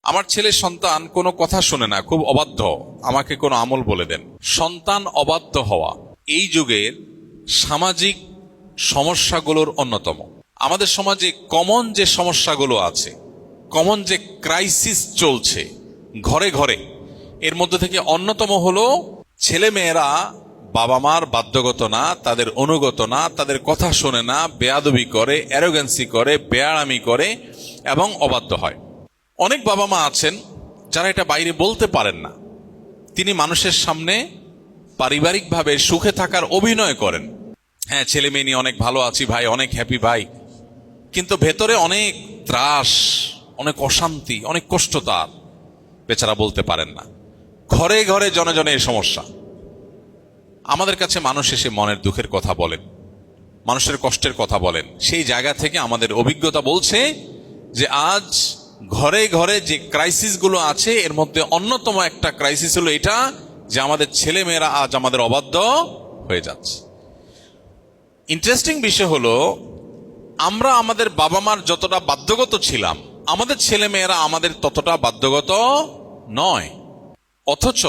আমার ছেলে সন্তান কোনো কথা শোনে না, খুব অবাধ্য, আমাকে কোনো আমল বলে দেন। সন্তান অবাধ্য হওয়া এই যুগের সামাজিক সমস্যাগুলোর অন্যতম। আমাদের সমাজে কমন যে সমস্যাগুলো আছে, কমন যে ক্রাইসিস চলছে ঘরে ঘরে, এর মধ্যে থেকে অন্যতম হলো ছেলে মেয়েরা বাবা মার বাধ্যগত না, তাদের অনুগত না, তাদের কথা শোনে না, বেয়াদবি করে, অ্যারোগেন্সি করে, বেয়াড়ামি করে এবং অবাধ্য হয়। অনেক বাবা মা আছেন যারা এটা বাইরে বলতে পারেন না, তিনি মানুষের সামনে পারিবারিকভাবে সুখে থাকার অভিনয় করেন। হ্যাঁ, ছেলে মেয়ে নিয়ে অনেক ভালো আছি ভাই, অনেক হ্যাপি ভাই, কিন্তু ভেতরে অনেক ত্রাস, অনেক অশান্তি, অনেক কষ্ট তার, বেচারা বলতে পারেন না। ঘরে ঘরে জনে জনে এই সমস্যা। আমাদের কাছে মানুষ এসে মনের দুঃখের কথা বলেন, মানুষের কষ্টের কথা বলেন। সেই জায়গা থেকে আমাদের অভিজ্ঞতা বলছে যে আজ ঘরে ঘরে যে ক্রাইসিসগুলো আছে, এর মধ্যে অন্যতম একটা ক্রাইসিস হলো এটা যে আমাদের ছেলে মেয়েরা আজ আমাদের অবাধ্য হয়ে যাচ্ছে। ইন্টারেস্টিং বিষয় হলো, আমরা আমাদের বাবা মার যতটা বাধ্যগত ছিলাম, আমাদের ছেলে মেয়েরা আমাদের ততটা বাধ্যগত নয়। অথচ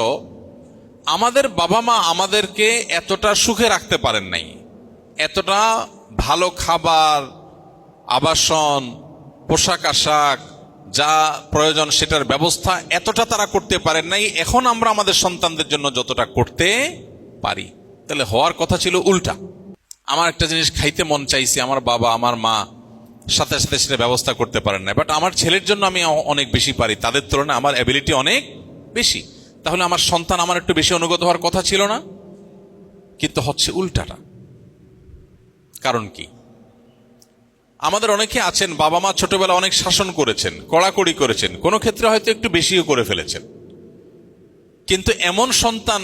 আমাদের বাবা মা আমাদেরকে এতটা সুখে রাখতে পারেন নাই, এতটা ভালো খাবার, আবাসন, পোশাক আশাক, যা প্রয়োজন সেটার ব্যবস্থা এতটা তারা করতে পারেন নাই। এখন আমরা আমাদের সন্তানদের জন্য যতটা করতে পারি, তাহলে হওয়ার কথা ছিল উল্টা। আমার একটা জিনিস খাইতে মন চাইছে, আমার বাবা আমার মা সাথে সাথে সেটা ব্যবস্থা করতে পারেন না, বাট আমার ছেলের জন্য আমি অনেক বেশি পারি, তাদের তুলনায় আমার অ্যাবিলিটি অনেক বেশি, তাহলে আমার সন্তান আমার একটু বেশি অনুগত হওয়ার কথা ছিল না? কিন্তু হচ্ছে উল্টাটা। কারণ কি? আমাদের অনেকে আছেন বাবা মা ছোটবেলা অনেক শাসন করেছেন, কড়াকড়ি করেছেন, কোনো ক্ষেত্রে হয়তো একটু বেশিও করে ফেলেছেন, কিন্তু এমন সন্তান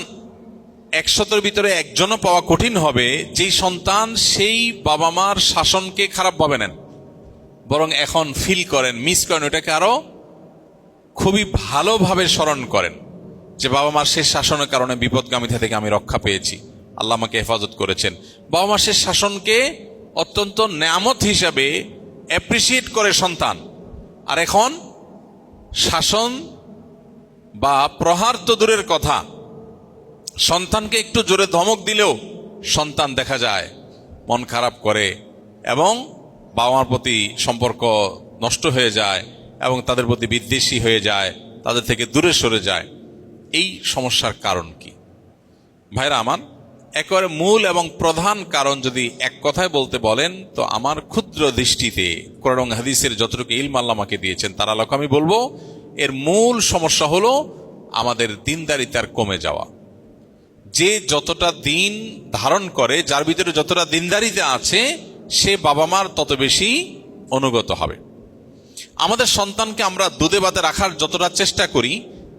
100-এর ভিতরে একজনও পাওয়া কঠিন হবে যেই সন্তান সেই বাবা মার শাসনকে খারাপ ভাবে নেন, বরং এখন ফিল করেন, মিস করেন, ওটাকে আরো খুবই ভালোভাবে স্মরণ করেন যে বাবা মার শেষ শাসনের কারণে বিপদগামিতা থেকে আমি রক্ষা পেয়েছি, আল্লাহ আমাকে হেফাজত করেছেন। বাবা মার শেষ শাসনকে অত্যন্ত নেয়ামত হিসাবে অ্যাপ্রিসিয়েট করে সন্তান। আর এখন শাসন বা প্রহার তো দূরের কথা, সন্তানকে একটু জোরে ধমক দিলেও সন্তান দেখা যায় মন খারাপ করে এবং বাবা মার প্রতি সম্পর্ক নষ্ট হয়ে যায় এবং তাদের প্রতি বিদ্বেষী হয়ে যায়, তাদের থেকে দূরে সরে যায়। এই সমস্যার কারণ কি ভাইরা আমার? একেবারে মূল এবং প্রধান কারণ যদি এক কথায় বলতে বলেন, তো আমার ক্ষুদ্র দৃষ্টিতে কোরআন এবং হাদিসের যতটুকু ইলম আল্লাহ আমাকে দিয়েছেন তার আলোকে আমি বলবো, এর মূল সমস্যা হলো আমাদের দিনদারিতার কমে যাওয়া। যে যতটা দিন ধারণ করে, যার ভিতরে যতটা দিনদারিতা আছে, সে বাবা মার তত বেশি অনুগত হবে। আমাদের সন্তানকে আমরা দুধে ভাতে রাখার যতটা চেষ্টা করি,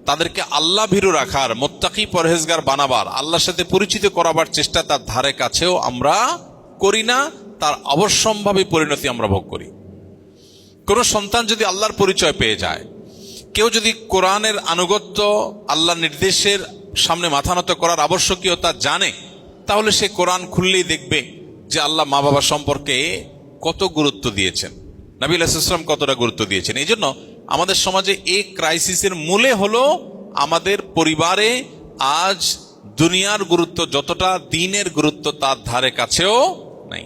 তাদেরকে আল্লাহ ভীরু রাখার, মুত্তাকি পরহেজগার বানাবার, আল্লাহর সাথে পরিচিত করাবার চেষ্টা তার ধারে কাছেও আমরা করি না, তার অবশ্যম্ভাবী পরিণতি আমরা ভোগ করি। কোন সন্তান যদি আল্লাহর পরিচয় পেয়ে যায়, কেউ যদি কোরআনের আনুগত্য, আল্লাহর নির্দেশের সামনে মাথা নত করার আবশ্যকীয়তা জানে, তাহলে সে কোরআন খুললেই দেখবে যে আল্লাহ মা বাবা সম্পর্কে কত গুরুত্ব দিয়েছেন, নবী আলাইহিস সালাম কতটা গুরুত্ব দিয়েছেন। এই জন্য আমাদের সমাজে এই ক্রাইসিসের মূলে হলো আমাদের পরিবারে আজ দুনিয়ার গুরুত্ব যতটা, দিনের গুরুত্ব তার ধারে কাছেও নাই।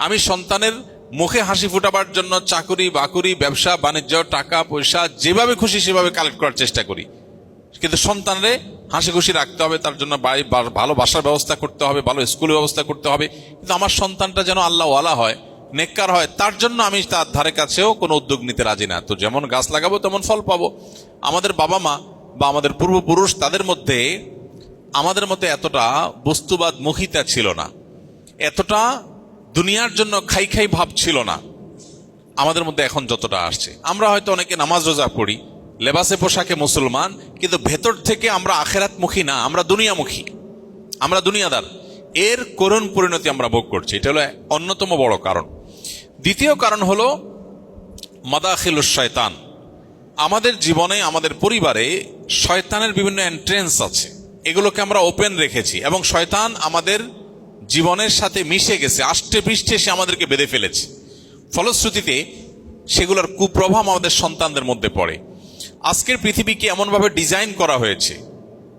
আমি সন্তানের মুখে হাসি ফুটাবার জন্য চাকুরি বাকুরি, ব্যবসা বাণিজ্য, টাকা পয়সা যেভাবে খুশি সেভাবে কালেক্ট করার চেষ্টা করি, কিন্তু সন্তানরে হাসি খুশি রাখতে হবে, তার জন্য ভালো বাসার ব্যবস্থা করতে হবে, ভালো স্কুলের ব্যবস্থা করতে হবে, কিন্তু আমার সন্তানটা যেন আল্লাহওয়ালা হয়, নেককার হয়, তার জন্য আমি তার ধারে কাছেও কোনো উদ্যোগ নিতে রাজি না। তো যেমন গাছ লাগাবো তেমন ফল পাবো। আমাদের বাবা মা বা আমাদের পূর্বপুরুষ, তাদের মধ্যে আমাদের মধ্যে এতটা বস্তুবাদ মুখিতা ছিল না, এতটা দুনিয়ার জন্য খাই খাই ভাব ছিল না আমাদের মধ্যে এখন যতটা আসছে। আমরা হয়তো অনেকে নামাজ রোজা পড়ি, লেবাসে পোশাকে মুসলমান, কিন্তু ভেতর থেকে আমরা আখেরাতমুখী না, আমরা দুনিয়ামুখী, আমরা দুনিয়াদার। এর করুণ পরিণতি আমরা ভোগ করছি। এটা হলো অন্যতম বড় কারণ। দ্বিতীয় কারণ হলো মাদাখিলুশ শয়তান। আমাদের জীবনে, আমাদের পরিবারে শয়তানের বিভিন্ন এন্ট্রেন্স আছে, এগুলোকে আমরা ওপেন রেখেছি এবং শয়তান আমাদের জীবনের সাথে মিশে গেছে, আষ্টে পৃষ্ঠে সে আমাদেরকে বেঁধে ফেলেছে। ফলশ্রুতিতে সেগুলোর কুপ্রভাব আমাদের সন্তানদের মধ্যে পড়ে। আজকের পৃথিবীকে এমনভাবে ডিজাইন করা হয়েছে,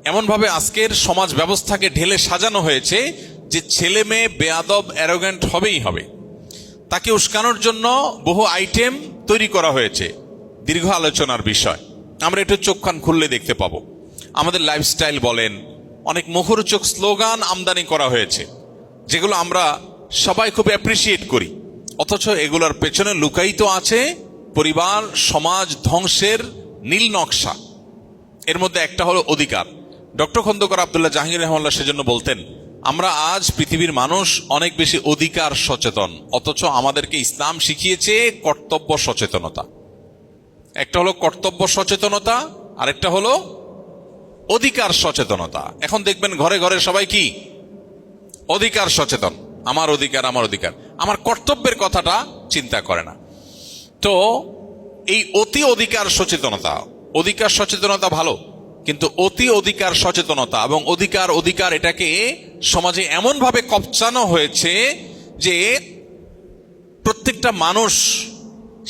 এমনভাবে আজকের সমাজ ব্যবস্থাকে ঢেলে সাজানো হয়েছে যে ছেলে মেয়ে বেয়াদব অ্যারোগ্যান্ট হবেই হবে। তাকে উস্কানোর জন্য বহু আইটেম তৈরি করা হয়েছে, দীর্ঘ আলোচনার বিষয়। আমরা একটু চোখ কান খুললে দেখতে পাবো। আমাদের লাইফস্টাইল বলেন, অনেক মুখরোচক স্লোগান আমদানি করা হয়েছে, যেগুলো আমরা সবাই খুব অ্যাপ্রিসিয়েট করি, অথচ এগুলোর পেছনে লুকায়িত আছে পরিবার সমাজ ধ্বংসের নীল নকশা। এর মধ্যে একটা হলো অধিকার। ডক্টর খন্দকার আব্দুল্লাহ জাহাঙ্গীর রহমাল্লাহ সেজন্য বলতেন, আমরা আজ পৃথিবীর মানুষ অনেক বেশি অধিকার সচেতন, অথচ আমাদেরকে ইসলাম শিখিয়েছে কর্তব্য সচেতনতা। একটা হলো কর্তব্য সচেতনতা, আর একটা হলো অধিকার সচেতনতা। এখন দেখবেন ঘরে ঘরে সবাই কি অধিকার সচেতন, আমার অধিকার আমার অধিকার, আমার কর্তব্যের কথাটা চিন্তা করে না। তো এই অতি অধিকার সচেতনতা, অধিকার সচেতনতা ভালো, কিন্তু অতি অধিকার সচেতনতা এবং অধিকার এটাকে সমাজে এমন ভাবে কপচানো হয়েছে যে প্রত্যেকটা মানুষ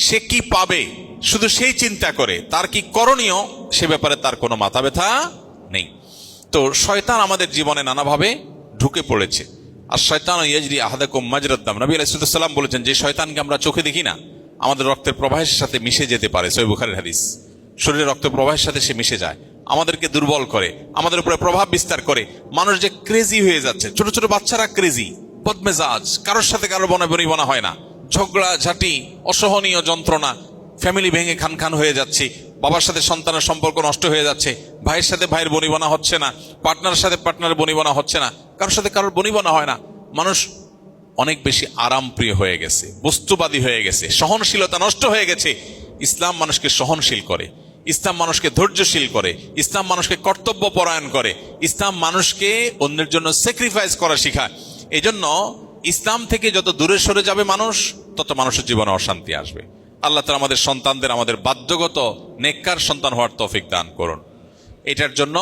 সে কি পাবে শুধু সেই চিন্তা করে, তার কি করণীয় সে ব্যাপারে তার কোনো মাথা ব্যথা নেই। তো শয়তান আমাদের জীবনে নানাভাবে ঢুকে পড়েছে। আর শয়তান ইয়াজরি আহাদাকুম মাজরাদ দাম, নবী আলাইহিস সালাম বলেছেন যে শয়তানকে আমরা চোখে দেখি না, আমাদের রক্তের প্রবাহের সাথে মিশে যেতে পারে। সহিহ বুখারীর হাদিস। শরীরের রক্তের প্রবাহের সাথে সে মিশে যায়, আমাদেরকে দুর্বল করে, আমাদের উপরে প্রভাব বিস্তার করে। মানুষ যে ক্রেজি হয়ে যাচ্ছে, ছোট ছোট বাচ্চারা ক্রেজি, বদমেজাজ, কারোর সাথে কারোর বনা হয় না, ঝগড়া ঝাঁটি, অসহনীয় যন্ত্রণা, ফ্যামিলি ভেঙে খান খান হয়ে যাচ্ছে, বাবার সাথে সন্তানের সম্পর্ক নষ্ট হয়ে যাচ্ছে, ভাইয়ের সাথে ভাইয়ের বনিবনা হচ্ছে না, পার্টনারের সাথে পার্টনারের বনিবনা হচ্ছে না, কারোর সাথে কারোর বনিবনা হয় না। মানুষ অনেক বেশি আরামপ্রিয় হয়ে গেছে, বস্তুবাদী হয়ে গেছে, সহনশীলতা নষ্ট হয়ে গেছে। ইসলাম মানুষকে সহনশীল করে, ইসলাম মানুষকে ধৈর্যশীল করে, ইসলাম মানুষকে কর্তব্য পরায়ণ করে, ইসলাম মানুষকে অন্যের জন্য স্যাক্রিফাইস করা শেখায়। এই জন্য ইসলাম থেকে যত দূরে সরে যাবে মানুষ, তত মানুষের জীবনে অশান্তি আসবে। আল্লাহ তাআলা আমাদের সন্তানদের আমাদের বাধ্যগত নেককার সন্তান হওয়ার তৌফিক দান করুন। এটার জন্য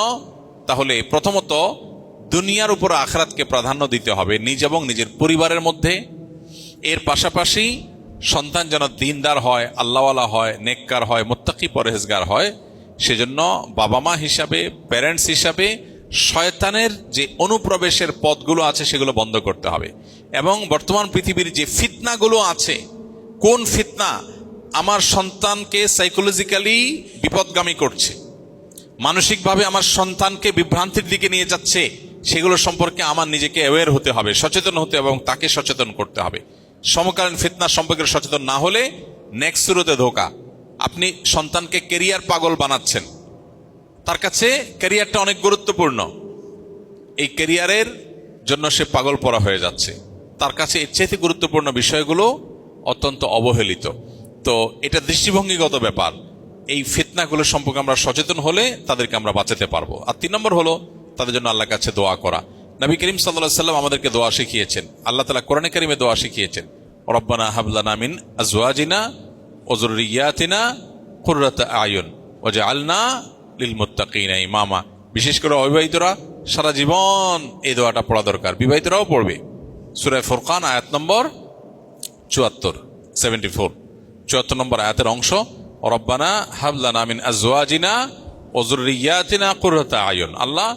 তাহলে প্রথমত দুনিয়ার উপর আখিরাতকে প্রাধান্য দিতে হবে নিজ এবং নিজের পরিবারের মধ্যে। এর পাশাপাশি সন্তান যেন দিনদার হয়, আল্লাহওয়ালা হয়, নেককার হয়, মুত্তাকি পরহেজগার হয়। সেজন্য বাবা মা হিসাবে, প্যারেন্টস হিসাবে শয়তানের যে অনুপ্রবেশের পথগুলো আছে সেগুলো বন্ধ করতে হবে। এবং বর্তমান পৃথিবীর যে ফিতনাগুলো আছে, কোন ফিতনা আমার সন্তানকে সাইকোলজিক্যালি বিপদগামী করছে, মানসিকভাবে আমার সন্তানকে বিভ্রান্তির দিকে নিয়ে যাচ্ছে, সেগুলো সম্পর্কে আমার নিজেকে অ্যাওয়্যার হতে হবে, সচেতন হতে এবং তাকে সচেতন করতে হবে। সমকালীন ফিতনা সম্পর্কে সচেতন না হলে নেক্সট শুরুতে ধোকা। আপনি সন্তানকে ক্যারিয়ার পাগল বানাচ্ছেন, তার কাছে ক্যারিয়ারটা অনেক গুরুত্বপূর্ণ, এই ক্যারিয়ারের জন্য সে পাগল পড়া হয়ে যাচ্ছে, তার কাছে এর চেয়ে গুরুত্বপূর্ণ বিষয়গুলো অত্যন্ত অবহেলিত। তো এটা দৃষ্টিভঙ্গিগত ব্যাপার। এই ফিতনাগুলো সম্পর্কে আমরা সচেতন হলে তাদেরকে আমরা বাঁচাতে পারবো। আর 3 নম্বর হলো তাদের জন্য আল্লাহর কাছে দোয়া করা। নবী করিম সাল্লাল্লাহু আলাইহি ওয়াসাল্লাম আমাদেরকে দোয়া শিখিয়েছেন, আল্লাহ তাআলা কোরআনে কারিমে দোয়া শিখিয়েছেন, রব্বানা হাব লানা মিন আজওয়াজিনা ওয়া যুররিয়াতিনা কুররাতা আয়ুন ওয়াজআলনা লিল মুত্তাকিনা ইমামা। বিশেষ করে অবিবাহিতরা সারা জীবন এই দোয়াটা পড়া দরকার, বিবাহিতরাও পড়বে। সূরা ফুরকান আয়াত নম্বর 74 নম্বর আয়াতের অংশ, রব্বানা হাব লানা মিন আজওয়াজিনা ওয়া যুররিয়াতিনা কুররাতা আয়ুন। আল্লাহ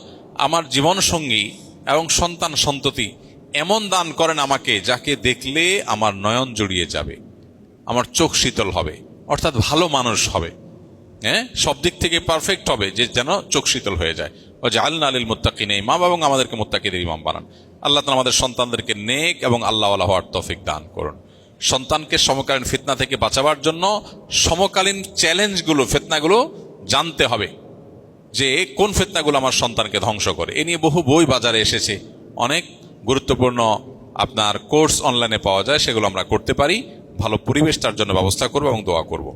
আমার জীবন সঙ্গী এবং সন্তান সন্ততি এমন দান করেন আমাকে, যাকে দেখলে আমার নয়ন জড়িয়ে যাবে, আমার চোখ শীতল হবে, অর্থাৎ ভালো মানুষ হবে, হ্যাঁ, সব দিক থেকে পারফেক্ট হবে, যে যেন চোখ শীতল হয়ে যায়। ওয়াজআলনা লিল মুত্তাকিনা ইমামা, এবং আমাদেরকে মুত্তাকিদের ইমাম বানান। আল্লাহ তাআলা আমাদের সন্তানদেরকে নেক এবং আল্লাহওয়ালা হওয়ার তৌফিক দান করুন। সন্তানকে সমকালীন ফিতনা থেকে বাঁচাবার জন্য সমকালীন চ্যালেঞ্জগুলো, ফিতনাগুলো জানতে হবে, যে কোন ফিতনাগুলো আমার সন্তানকে ধ্বংস করে। এ নিয়ে বহু বই বাজারে এসেছে, অনেক গুরুত্বপূর্ণ আপনার কোর্স অনলাইনে পাওয়া যায়, সেগুলো আমরা করতে পারি। ভালো পরিবেশ তার জন্য ব্যবস্থা করবো এবং দোয়া করব।